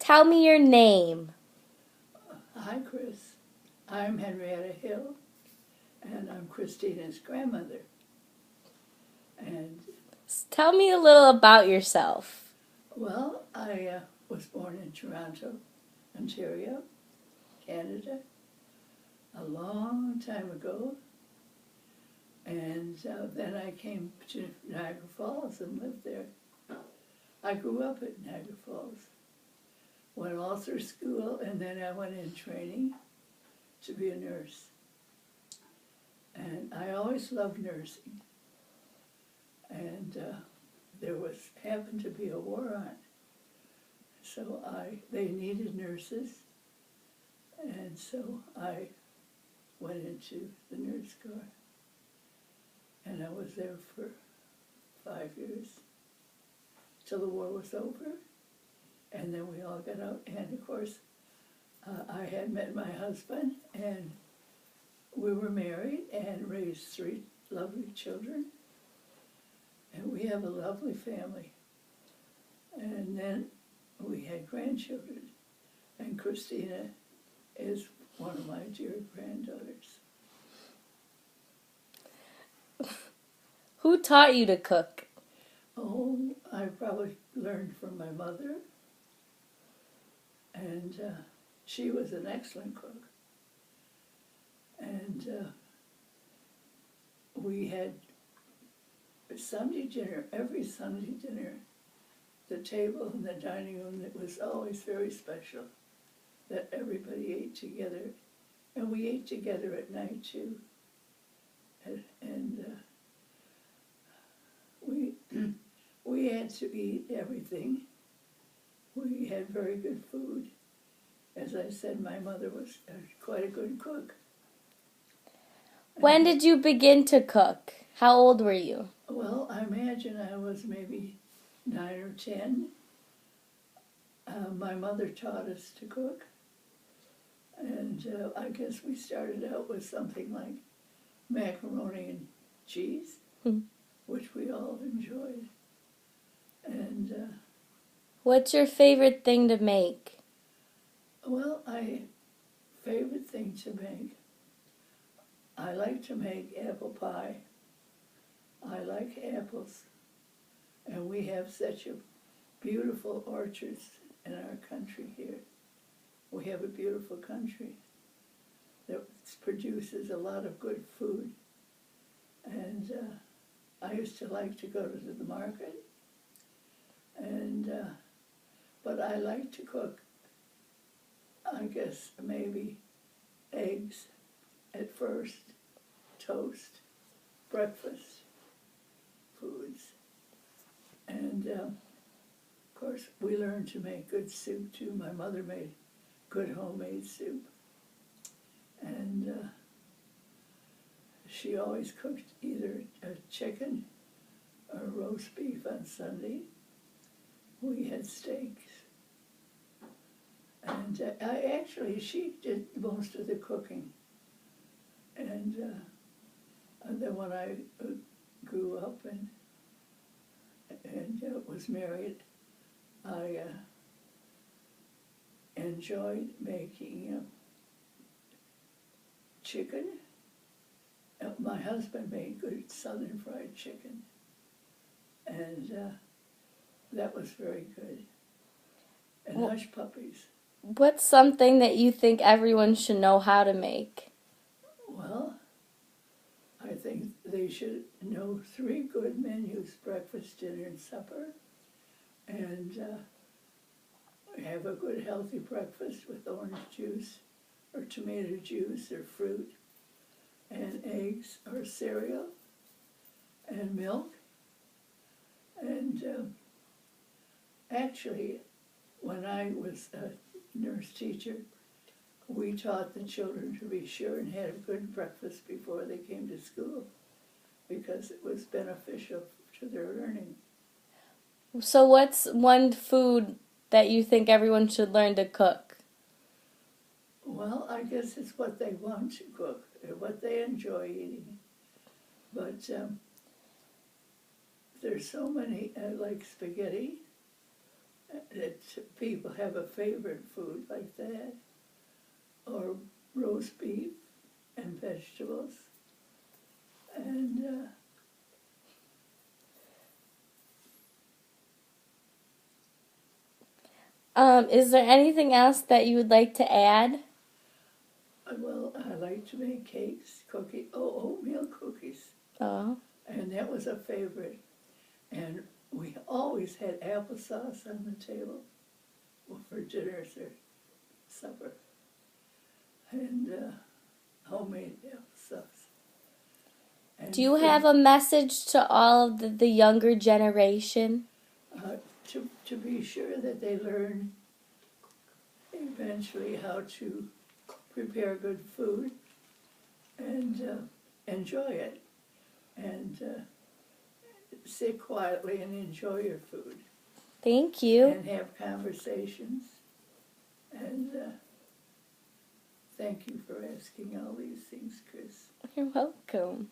Tell me your name. Hi, Chris. I'm Henrietta Hill, and I'm Christina's grandmother. And, Tell me a little about yourself. well, I was born in Toronto, Ontario, Canada, a long time ago. And then I came to Niagara Falls and lived there. I grew up at Niagara Falls, went all through school, and then I went in training to be a nurse. And I always loved nursing. And there happened to be a war on. So they needed nurses. And so I went into the nurse corps. And I was there for 5 years till the war was over. And then we all got out. And of course, I had met my husband, and we were married and raised 3 lovely children. And we have a lovely family. And then we had grandchildren. And Christina is one of my dear granddaughters. Who taught you to cook? Oh, I probably learned from my mother. And she was an excellent cook. And we had Sunday dinner, every Sunday dinner, the table in the dining room, that was always very special, that everybody ate together. And we ate together at night too. And we had to eat everything. We had very good food. As I said, my mother was quite a good cook. When did you begin to cook? How old were you? Well, I imagine I was maybe 9 or 10. My mother taught us to cook. And I guess we started out with something like macaroni and cheese, which we all enjoyed. And what's your favorite thing to make? well, favorite thing to make, I like to make apple pie. I like apples. And we have such a beautiful orchards in our country here. We have a beautiful country that produces a lot of good food. And I used to like to go to the market. And but I like to cook, I guess, maybe eggs at first, toast, breakfast foods. And of course, we learned to make good soup too. My mother made good homemade soup. And she always cooked either a chicken or roast beef on Sunday. We had steaks. And she did most of the cooking. And then when I grew up and was married, I enjoyed making chicken. My husband made good southern fried chicken, and that was very good. And hush puppies. What's something that you think everyone should know how to make? Well, I think they should know 3 good menus: breakfast, dinner, and supper. And have a good healthy breakfast with orange juice or tomato juice or fruit and eggs or cereal and milk. And actually, when I was a nurse teacher, we taught the children to be sure and have a good breakfast before they came to school, because it was beneficial to their learning. So what's one food that you think everyone should learn to cook? Well, I guess it's what they want to cook, what they enjoy eating. But there's so many, like spaghetti, that people have a favorite food like that, or roast beef and vegetables, and Is there anything else that you would like to add? well, I like to make cakes, cookies, oatmeal cookies, Oh, and that was a favorite. And we always had applesauce on the table for dinners or supper, and homemade applesauce. do And you for have a message to all of the younger generation? to be sure that they learn eventually how to prepare good food and enjoy it, and sit quietly and enjoy your food Thank you. and have conversations. And thank you for asking all these things, Chris. You're welcome.